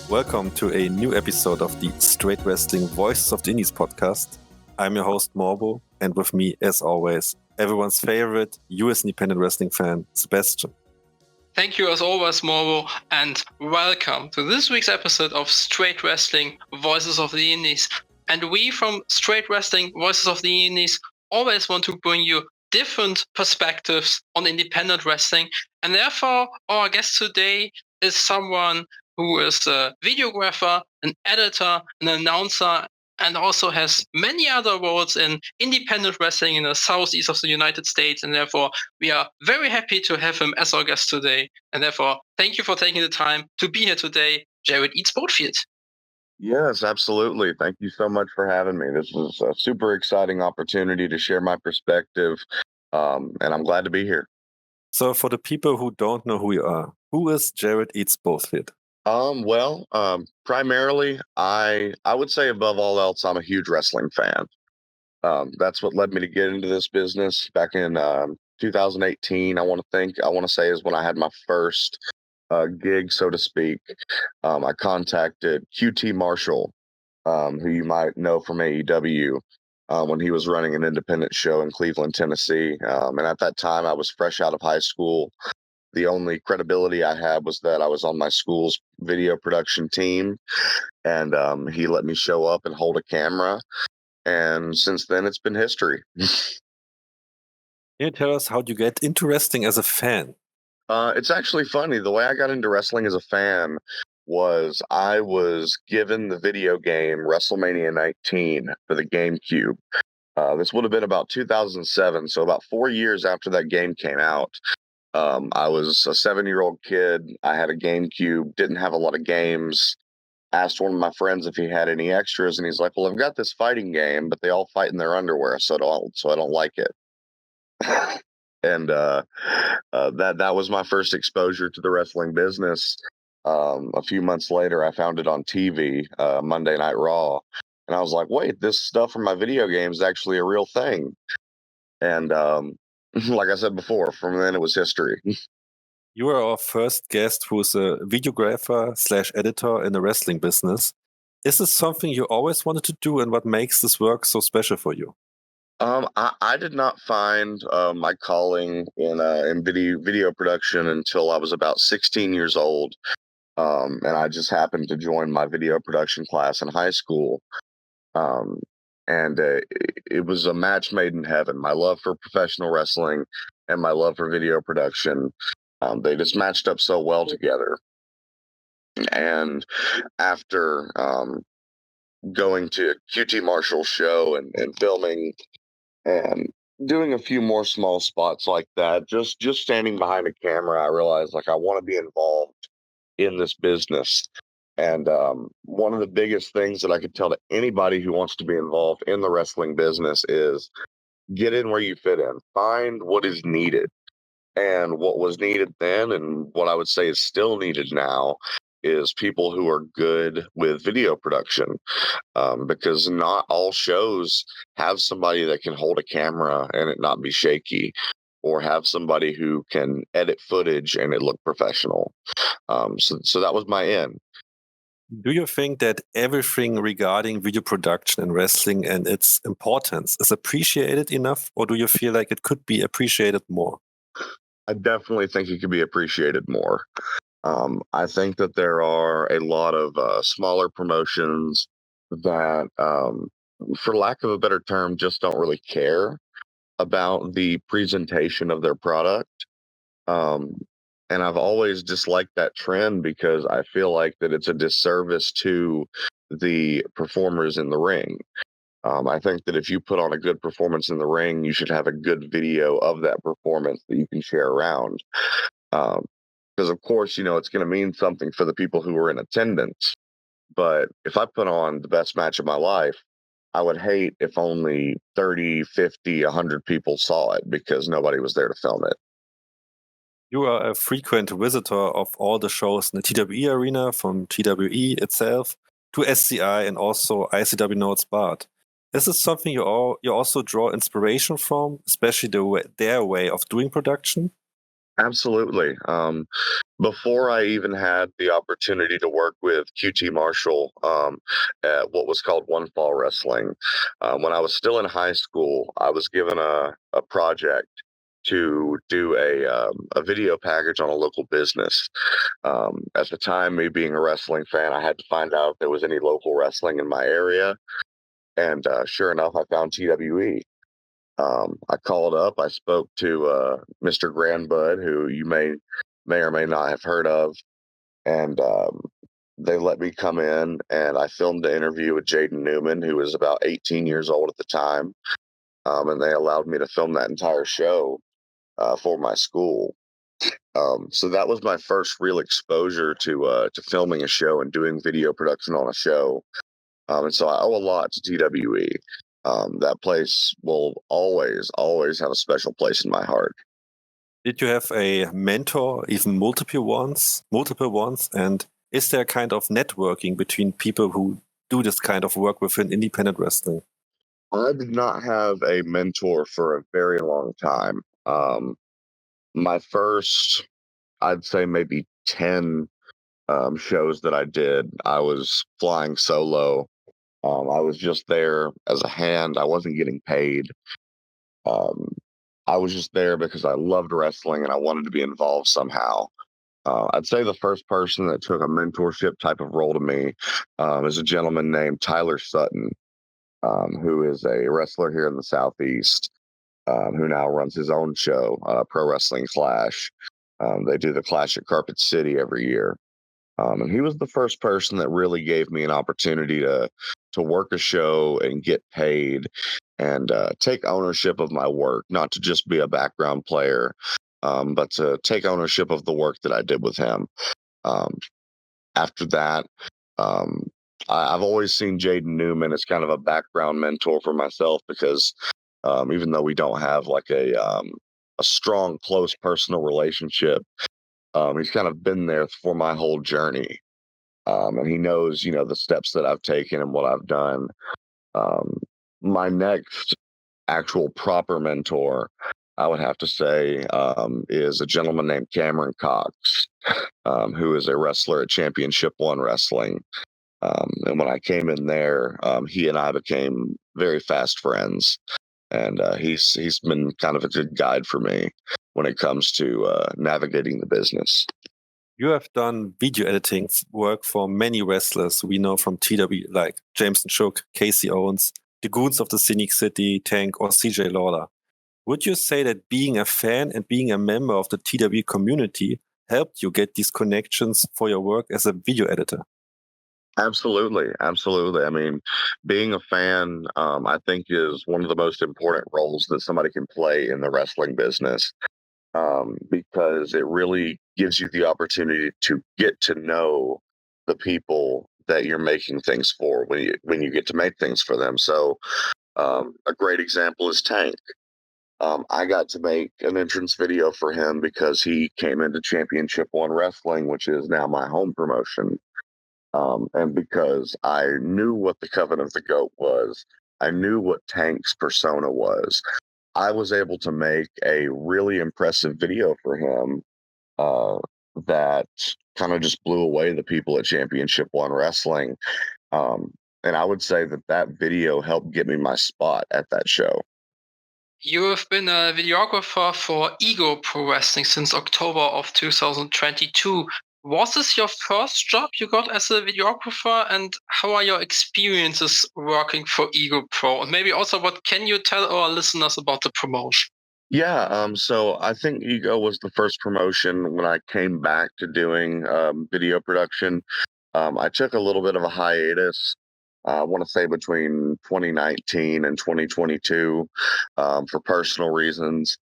Welcome to a new episode of the Straight Wrestling Voices of the Indies podcast. I'm your host, Morbo, and with me, as always, everyone's favorite US independent wrestling fan, Sebastian. Thank you as always, Morbo, and welcome to this week's episode of Straight Wrestling Voices of the Indies. And we from Straight Wrestling Voices of the Indies always want to bring you different perspectives on independent wrestling. And therefore, our guest today is someone who is a videographer, an editor, an announcer, and also has many other roles in independent wrestling in the southeast of the United States. And therefore, we are very happy to have him as our guest today. And therefore, thank you for taking the time to be here today, Jared Eads Boatfield. Yes, absolutely. Thank you so much for having me. This is a super exciting opportunity to share my perspective, and I'm glad to be here. So for the people who don't know who you are, who is Jared Eads Boatfield? Primarily, I would say above all else, I'm a huge wrestling fan. That's what led me to get into this business back in 2018. I want to say is when I had my first gig, so to speak. I contacted QT Marshall, who you might know from AEW, when he was running an independent show in Cleveland, Tennessee. And at that time, I was fresh out of high school. The only credibility I had was that I was on my school's video production team, and he let me show up and hold a camera. And since then, it's been history. Can you tell us how you get into wrestling as a fan? It's actually funny. The way I got into wrestling as a fan was I was given the video game WrestleMania 19 for the GameCube. This would have been about 2007, so about 4 years after that game came out. I was a 7-year-old kid. I had a GameCube, didn't have a lot of games. Asked one of my friends if he had any extras, and he's like, "Well, I've got this fighting game, but they all fight in their underwear, so I don't like it." And that was my first exposure to the wrestling business. A few months later, I found it on TV, Monday Night Raw, and I was like, "Wait, this stuff from my video game is actually a real thing." And like I said before, from then it was history. You are our first guest who's a videographer / editor in the wrestling business. Is this something you always wanted to do, and what makes this work so special for you? I did not find my calling in video production until I was about 16 years old, and I just happened to join my video production class in high school. Um, and it was a match made in heaven. My love for professional wrestling and my love for video production, they just matched up so well together. And after going to QT Marshall's show and filming and doing a few more small spots like that, just standing behind a camera, I realized like I want to be involved in this business. And one of the biggest things that I could tell to anybody who wants to be involved in the wrestling business is get in where you fit in, find what is needed. And what was needed then, and what I would say is still needed now, is people who are good with video production, because not all shows have somebody that can hold a camera and it not be shaky, or have somebody who can edit footage and it look professional. So that was my end. Do you think that everything regarding video production and wrestling and its importance is appreciated enough, or do you feel like it could be appreciated more? I definitely think it could be appreciated more. I think that there are a lot of smaller promotions that, for lack of a better term, just don't really care about the presentation of their product. Um, and I've always disliked that trend because I feel like that it's a disservice to the performers in the ring. I think that if you put on a good performance in the ring, you should have a good video of that performance that you can share around. Because, of course, it's going to mean something for the people who are in attendance. But if I put on the best match of my life, I would hate if only 30, 50, 100 people saw it because nobody was there to film it. You are a frequent visitor of all the shows in the TWE arena, from TWE itself to SCI and also ICW Notes Bart. Is this something you also draw inspiration from, especially their way of doing production? Absolutely. Before I even had the opportunity to work with QT Marshall at what was called One Fall Wrestling, when I was still in high school, I was given a project to do a video package on a local business. At the time, me being a wrestling fan, I had to find out if there was any local wrestling in my area. And sure enough, I found TWE. I called up. I spoke to Mr. Grandbud, who you may or may not have heard of, and they let me come in, and I filmed the interview with Jaden Newman, who was about 18 years old at the time, and they allowed me to film that entire show for my school. So that was my first real exposure to filming a show and doing video production on a show. And so I owe a lot to TWE. That place will always have a special place in my heart. Did you have a mentor, even multiple ones? And is there a kind of networking between people who do this kind of work within independent wrestling? I did not have a mentor for a very long time. My first, I'd say maybe 10 shows that I did, I was flying solo. I was just there as a hand. I wasn't getting paid. Um, I was just there because I loved wrestling and I wanted to be involved somehow. I'd say the first person that took a mentorship type of role to me is a gentleman named Tyler Sutton, who is a wrestler here in the Southeast, who now runs his own show, Pro Wrestling Clash. They do the Clash at Carpet City every year. And he was the first person that really gave me an opportunity to work a show and get paid and take ownership of my work, not to just be a background player, but to take ownership of the work that I did with him. Um, After that, um, I've always seen Jaden Newman as kind of a background mentor for myself because even though we don't have like a strong, close personal relationship, he's kind of been there for my whole journey. And he knows, the steps that I've taken and what I've done. Um, my next actual proper mentor, I would have to say, is a gentleman named Cameron Cox, who is a wrestler at Championship One Wrestling. And when I came in there, he and I became very fast friends, and he's been kind of a good guide for me when it comes to navigating the business. You have done video editing work for many wrestlers we know from TW, like Jameson Shook, Casey Owens, the Goons of the Scenic City, Tank, or CJ Lawler. Would you say that being a fan and being a member of the TW community helped you get these connections for your work as a video editor? Absolutely, absolutely. I mean, being a fan, I think, is one of the most important roles that somebody can play in the wrestling business, because it really gives you the opportunity to get to know the people that you're making things for when you get to make things for them. So, a great example is Tank. I got to make an entrance video for him because he came into Championship One Wrestling, which is now my home promotion. And because I knew what the Coven of the Goat was, I knew what Tank's persona was. I was able to make a really impressive video for him uh, that kind of just blew away the people at Championship One Wrestling. Um, and I would say that that video helped get me my spot at that show. You have been a videographer for Ego Pro Wrestling since October of 2022. Was this your first job you got as a videographer, and how are your experiences working for Ego Pro? And maybe also, what can you tell our listeners about the promotion? Yeah, so I think Ego was the first promotion when I came back to doing video production. I took a little bit of a hiatus. I want to say between 2019 and 2022 for personal reasons.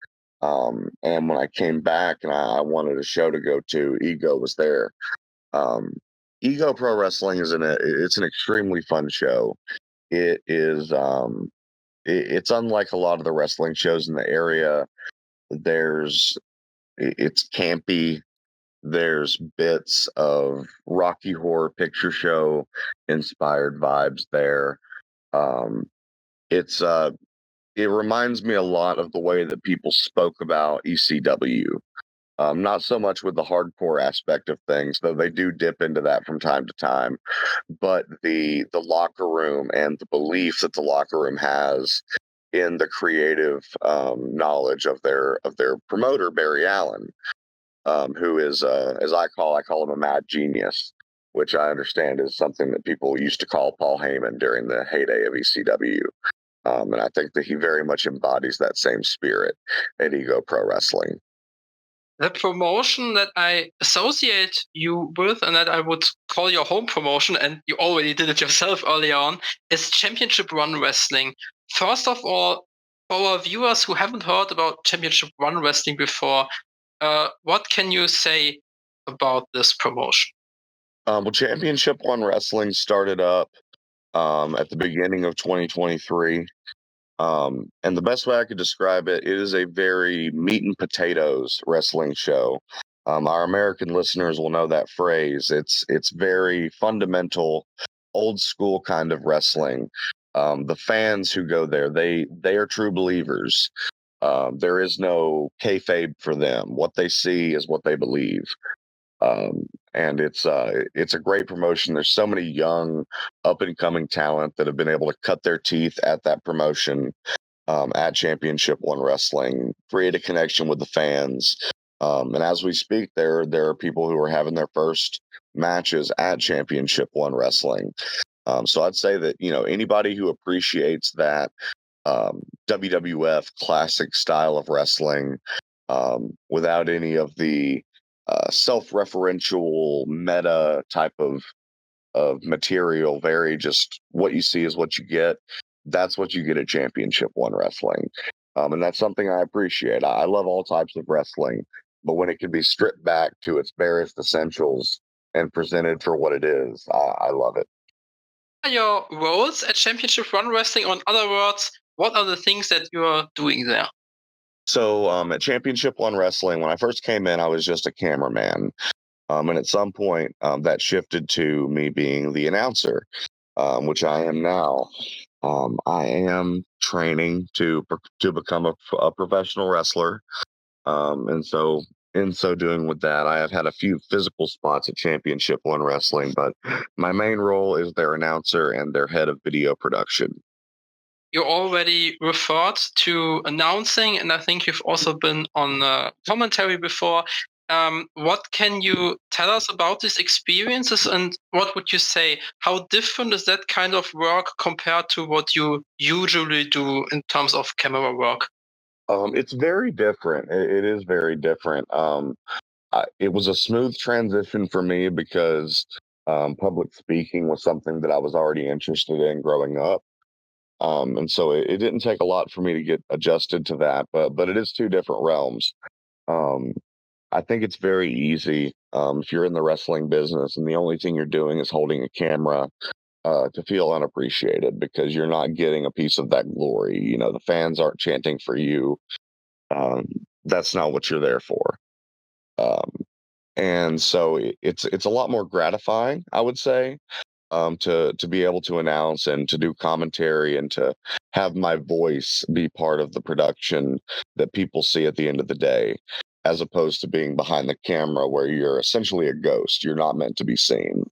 And when I came back and I wanted a show to go to, Ego was there. Um, Ego Pro Wrestling it's an extremely fun show. It is it's unlike a lot of the wrestling shows in the area. There's it's campy. There's bits of Rocky Horror Picture Show inspired vibes there. Um, it's it reminds me a lot of the way that people spoke about ECW. Not so much with the hardcore aspect of things, though they do dip into that from time to time. But the locker room and the belief that the locker room has in the creative knowledge of their promoter Barry Allen, who is as I call him a mad genius, which I understand is something that people used to call Paul Heyman during the heyday of ECW. And I think that he very much embodies that same spirit at Ego Pro Wrestling. The promotion that I associate you with and that I would call your home promotion, and you already did it yourself earlier on, is Championship Run Wrestling. First of all, for our viewers who haven't heard about Championship Run Wrestling before, what can you say about this promotion? Well, Championship One Wrestling started up at the beginning of 2023. And the best way I could describe it, it is a very meat and potatoes wrestling show. Our American listeners will know that phrase. It's very fundamental, old school kind of wrestling. The fans who go there, they are true believers. There is no kayfabe for them. What they see is what they believe. And it's a great promotion. There's so many young, up and coming talent that have been able to cut their teeth at that promotion, at Championship One Wrestling, create a connection with the fans. And as we speak, there are people who are having their first matches at Championship One Wrestling. So I'd say that anybody who appreciates that WWF classic style of wrestling, without any of the self-referential meta type of material, very just what you see is what you get. That's what you get at Championship One Wrestling. And that's something I appreciate. I love all types of wrestling, but when it can be stripped back to its barest essentials and presented for what it is, I love it. What are your roles at Championship Run Wrestling? Or in other words, what are the things that you are doing there? So at Championship One Wrestling, when I first came in, I was just a cameraman. And at some point, that shifted to me being the announcer, which I am now. I am training to become a professional wrestler, and so in so doing with that, I have had a few physical spots at Championship One Wrestling, but my main role is their announcer and their head of video production. You already referred to announcing, and I think you've also been on commentary before. What can you tell us about these experiences, and what would you say? How different is that kind of work compared to what you usually do in terms of camera work? It's very different. It is very different. It was a smooth transition for me because public speaking was something that I was already interested in growing up. And so it didn't take a lot for me to get adjusted to that, but it is two different realms. Um, I think it's very easy if you're in the wrestling business and the only thing you're doing is holding a camera, to feel unappreciated because you're not getting a piece of that glory. The fans aren't chanting for you. Um, that's not what you're there for. Um, and so it's a lot more gratifying, I would say, to be able to announce and to do commentary and to have my voice be part of the production that people see at the end of the day, as opposed to being behind the camera where you're essentially a ghost. You're not meant to be seen.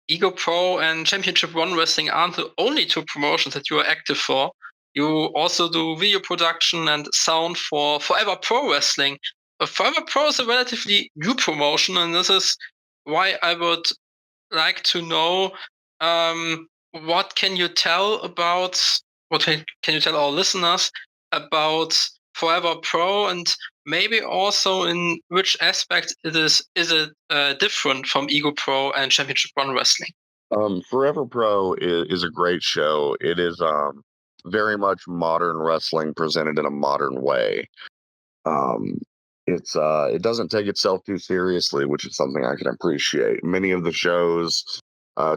Ego Pro and Championship One Wrestling aren't the only two promotions that you are active for. You also do video production and sound for Forever Pro Wrestling. Forever Pro is a relatively new promotion, and this is why I would like to know, what can you tell about can you tell our listeners about Forever Pro, and maybe also in which aspect it different from Ego Pro and Championship One Wrestling? Forever Pro is a great show. It is very much modern wrestling presented in a modern way. Um, it doesn't take itself too seriously, which is something I can appreciate. Many of the shows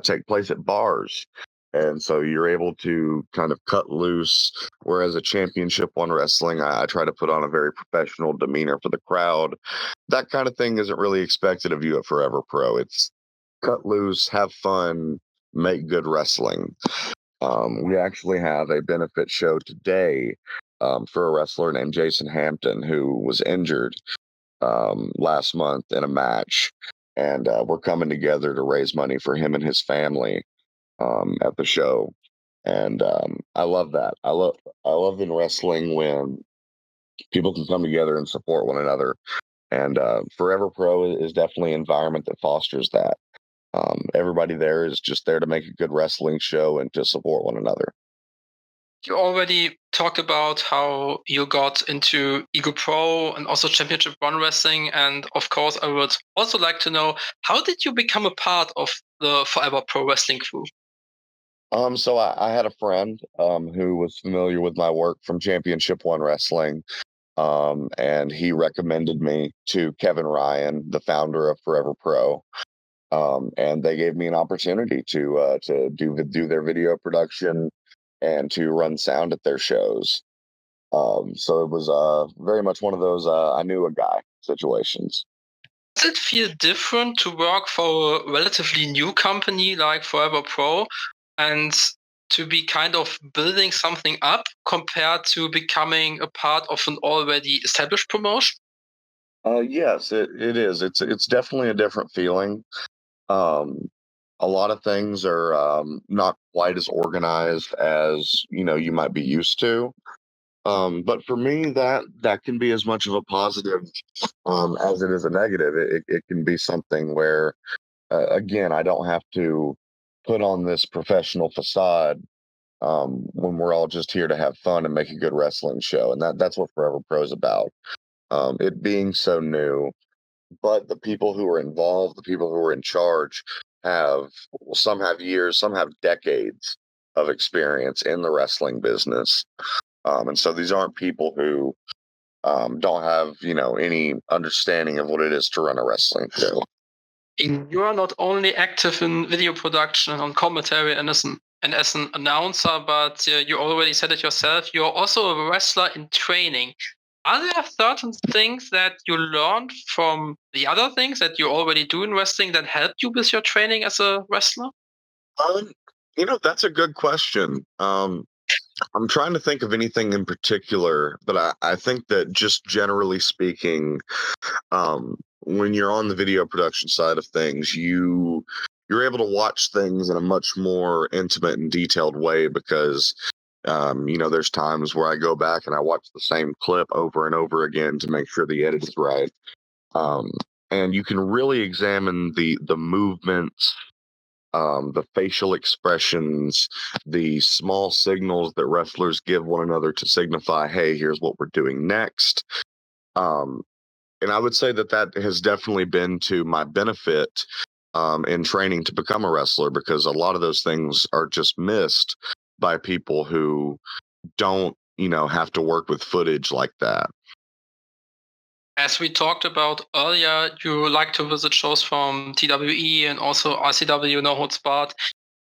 take place at bars, and so you're able to kind of cut loose. Whereas at Championship One Wrestling, I try to put on a very professional demeanor for the crowd. That kind of thing isn't really expected of you at Forever Pro. It's cut loose, have fun, make good wrestling. We actually have a benefit show today, for a wrestler named Jason Hampton who was injured. last month in a match, and we're coming together to raise money for him and his family at the show. And I love that. I love in wrestling when people can come together and support one another. And Forever Pro is definitely an environment that fosters that. Everybody there is just there to make a good wrestling show and to support one another. You already talked about how you got into Eagle Pro and also Championship One Wrestling. And of course, I would also like to know, how did you become a part of the Forever Pro Wrestling crew? So I had a friend who was familiar with my work from Championship One Wrestling, and he recommended me to Kevin Ryan, the founder of Forever Pro, and they gave me an opportunity to do their video production and to run sound at their shows. So it was very much one of those I knew a guy situations. Does it feel different to work for a relatively new company like Forever Pro and to be kind of building something up compared to becoming a part of an already established promotion? Yes, it is. It's definitely a different feeling. Um, a lot of things are not quite as organized as you might be used to. But for me, that can be as much of a positive as it is a negative. It can be something where, again, I don't have to put on this professional facade when we're all just here to have fun and make a good wrestling show, and that's what Forever Pro is about. It being so new, but the people who are involved, the people who are in charge, some have years, some have decades of experience in the wrestling business, and so these aren't people who don't have any understanding of what it is to run a wrestling show. You are not only active in video production and on commentary and as an announcer, but you already said it yourself, you're also a wrestler in training. Are there certain things that you learned from the other things that you already do in wrestling that helped you with your training as a wrestler? Um, that's a good question. I'm trying to think of anything in particular, but I think that just generally speaking, when you're on the video production side of things, you're able to watch things in a much more intimate and detailed way because there's times where I go back and I watch the same clip over and over again to make sure the edit is right. Um, and you can really examine the movements, the facial expressions, the small signals that wrestlers give one another to signify, hey, here's what we're doing next. Um, and I would say that has definitely been to my benefit in training to become a wrestler because a lot of those things are just missed by people who don't, have to work with footage like that. As we talked about earlier, you like to visit shows from TWE and also RCW No Holds Barred.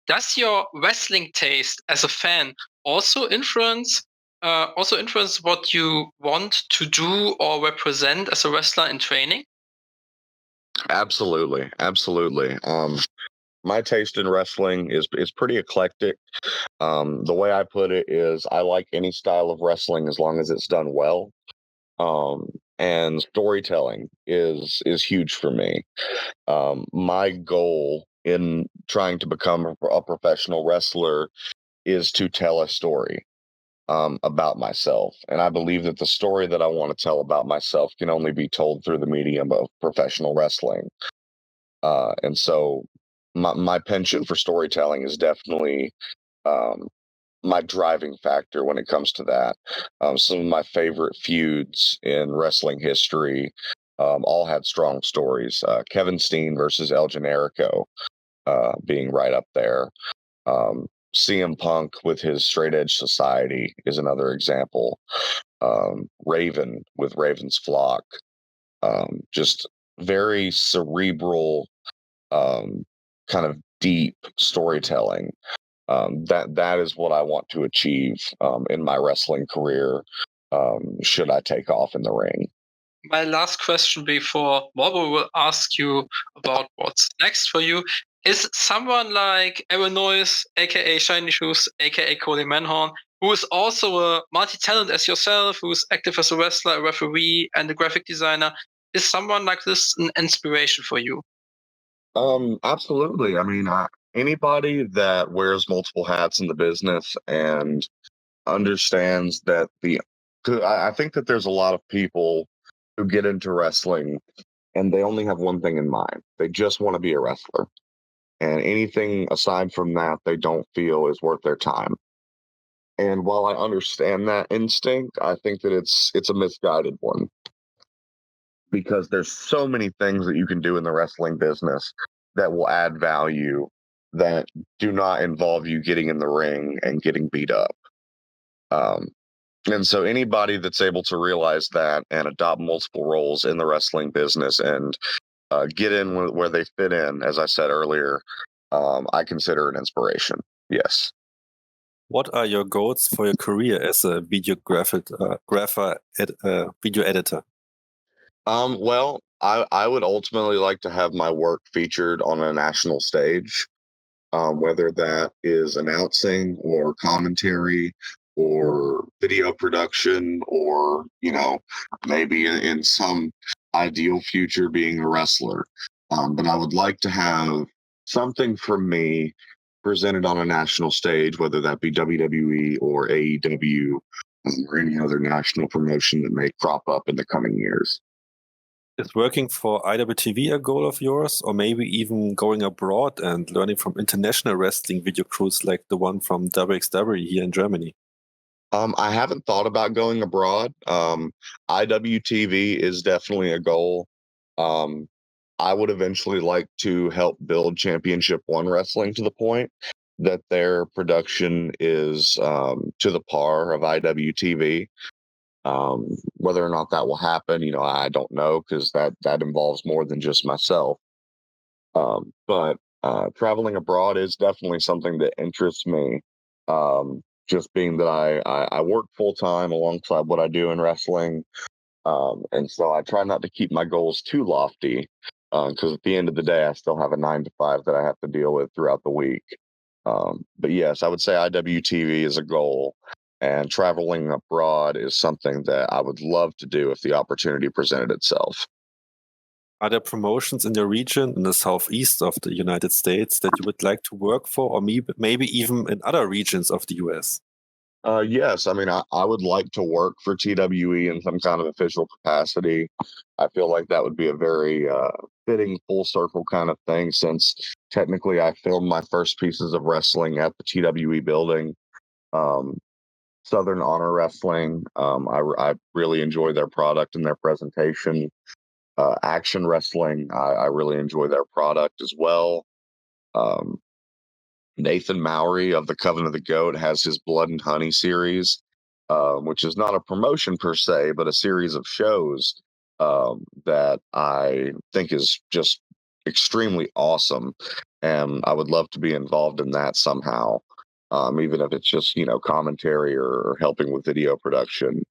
Does your wrestling taste as a fan also influence what you want to do or represent as a wrestler in training? Absolutely, absolutely. My taste in wrestling is pretty eclectic. The way I put it is, I like any style of wrestling as long as it's done well. And storytelling is huge for me. My goal in trying to become a professional wrestler is to tell a story about myself. And I believe that the story that I want to tell about myself can only be told through the medium of professional wrestling. And so my penchant for storytelling is definitely um, my driving factor when it comes to that. Some of my favorite feuds in wrestling history all had strong stories. Kevin Steen versus El Generico being right up there. CM Punk with his Straight Edge Society is another example. Raven with Raven's Flock. Just very cerebral, kind of deep storytelling. That is what I want to achieve in my wrestling career. Should I take off in the ring? My last question before Morbo will ask you about what's next for you is someone like Aaron Noyes, aka Shiny Shoes, aka Cody Manhorn, who is also a multi talent as yourself, who's active as a wrestler, a referee, and a graphic designer. is someone like this an inspiration for you? Absolutely. I mean, anybody that wears multiple hats in the business and understands that 'cause I think that there's a lot of people who get into wrestling and they only have one thing in mind. They just want to be a wrestler. And anything aside from that, they don't feel is worth their time. And while I understand that instinct, I think that it's a misguided one because there's so many things that you can do in the wrestling business that will add value that do not involve you getting in the ring and getting beat up. Um, and so anybody that's able to realize that and adopt multiple roles in the wrestling business and get in where they fit in, as I said earlier, I consider an inspiration. Yes. What are your goals for your career as a video editor? Well, I would ultimately like to have my work featured on a national stage, whether that is announcing or commentary or video production or, maybe in some ideal future being a wrestler. But I would like to have something from me presented on a national stage, whether that be WWE or AEW, or any other national promotion that may crop up in the coming years. Is working for IWTV a goal of yours, or maybe even going abroad and learning from international wrestling video crews like the one from WXW here in Germany? I haven't thought about going abroad. IWTV is definitely a goal. Um, I would eventually like to help build Championship One Wrestling to the point that their production is to the par of IWTV. Whether or not that will happen, I don't know because that involves more than just myself. But traveling abroad is definitely something that interests me. Just being that I work full time alongside what I do in wrestling, and so I try not to keep my goals too lofty, because at the end of the day, I still have a 9 to 5 that I have to deal with throughout the week. But yes, I would say IWTV is a goal, and traveling abroad is something that I would love to do if the opportunity presented itself. Are there promotions in your region in the southeast of the United States that you would like to work for, or maybe even in other regions of the US? Yes, I mean, I would like to work for TWE in some kind of official capacity. I feel like that would be a very fitting full circle kind of thing since technically I filmed my first pieces of wrestling at the TWE building. Um, Southern Honor Wrestling, I really enjoy their product and their presentation. Action Wrestling, I really enjoy their product as well. Um, Nathan Mowry of the Coven of the Goat has his Blood and Honey series, which is not a promotion per se, but a series of shows that I think is just extremely awesome. And I would love to be involved in that somehow, even if it's just, commentary or helping with video production.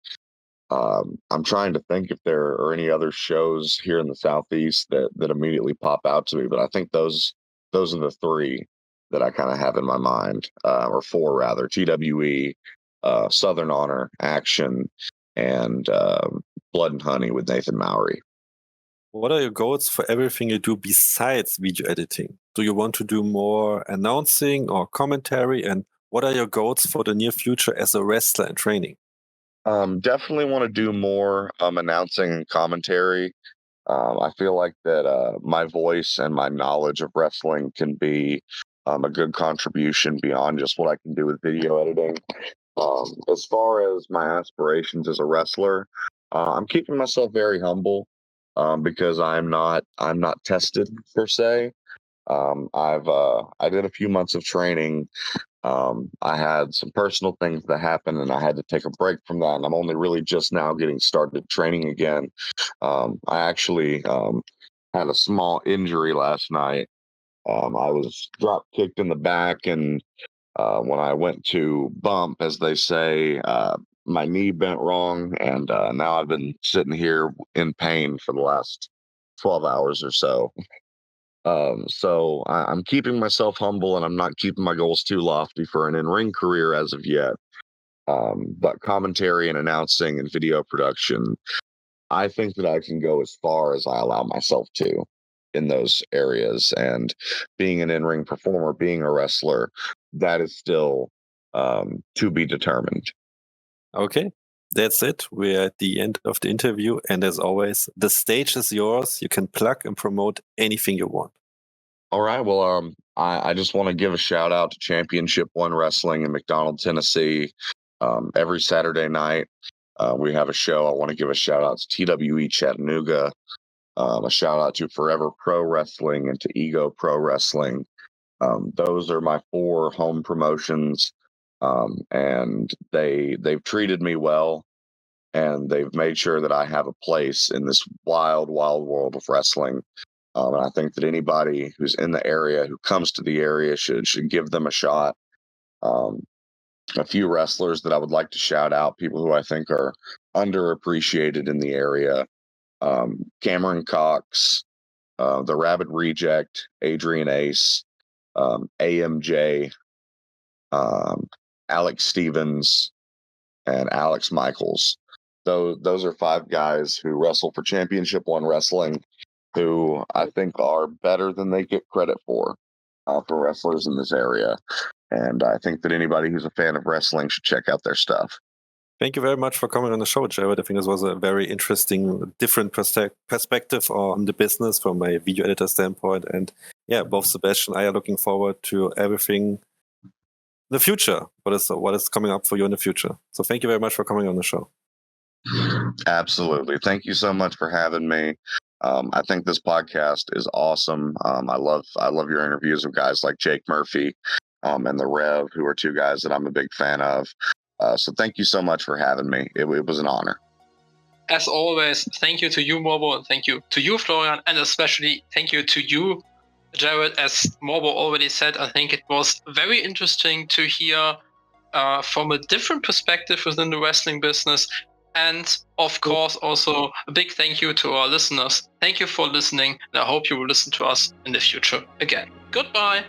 I'm trying to think if there are any other shows here in the Southeast that immediately pop out to me, but I think those are the three that I kind of have in my mind, or four rather: TWE, Southern Honor, Action, and Blood and Honey with Nathan Mowry. What are your goals for everything you do besides video editing? Do you want to do more announcing or commentary? And what are your goals for the near future as a wrestler in training? Definitely want to do more announcing and commentary. I feel like that my voice and my knowledge of wrestling can be a good contribution beyond just what I can do with video editing. As far as my aspirations as a wrestler, I'm keeping myself very humble because I'm not tested per se. I did a few months of training. I had some personal things that happened, and I had to take a break from that. And I'm only really just now getting started training again. I actually had a small injury last night. I was drop kicked in the back, and when I went to bump, as they say, my knee bent wrong, and now I've been sitting here in pain for the last 12 hours or so. So I'm keeping myself humble, and I'm not keeping my goals too lofty for an in-ring career as of yet. But commentary and announcing and video production, I think that I can go as far as I allow myself to in those areas. And being an in-ring performer, being a wrestler, that is still to be determined. Okay, that's it. We're at the end of the interview. And as always, the stage is yours. You can plug and promote anything you want. All right. Well, I just want to give a shout out to Championship One Wrestling in McDonald, Tennessee. Every Saturday night, we have a show. I want to give a shout out to TWE Chattanooga, a shout out to Forever Pro Wrestling and to Ego Pro Wrestling. Those are my 4 home promotions, and they've treated me well, and they've made sure that I have a place in this wild, wild world of wrestling. And I think that anybody who's in the area, who comes to the area, should give them a shot. A few wrestlers that I would like to shout out, people who I think are underappreciated in the area: Cameron Cox, the Rabid Reject, Adrian Ace, AMJ, Alex Stevens, and Alex Michaels. Those are 5 guys who wrestle for Championship One Wrestling, who I think are better than they get credit for wrestlers in this area. And I think that anybody who's a fan of wrestling should check out their stuff. Thank you very much for coming on the show, Jared. I think this was a very interesting, different perspective on the business from a video editor standpoint. And yeah, both Sebastian and I are looking forward to everything in the future. What is coming up for you in the future? So thank you very much for coming on the show. Absolutely. Thank you so much for having me. I think this podcast is awesome. I love your interviews with guys like Jake Murphy and the Rev, who are 2 guys that I'm a big fan of. So thank you so much for having me. It was an honor. As always, thank you to you, Morbo, and thank you to you, Florian, and especially thank you to you, Jared. As Morbo already said, I think it was very interesting to hear from a different perspective within the wrestling business. And of course, also a big thank you to our listeners. Thank you for listening, and I hope you will listen to us in the future again. Goodbye.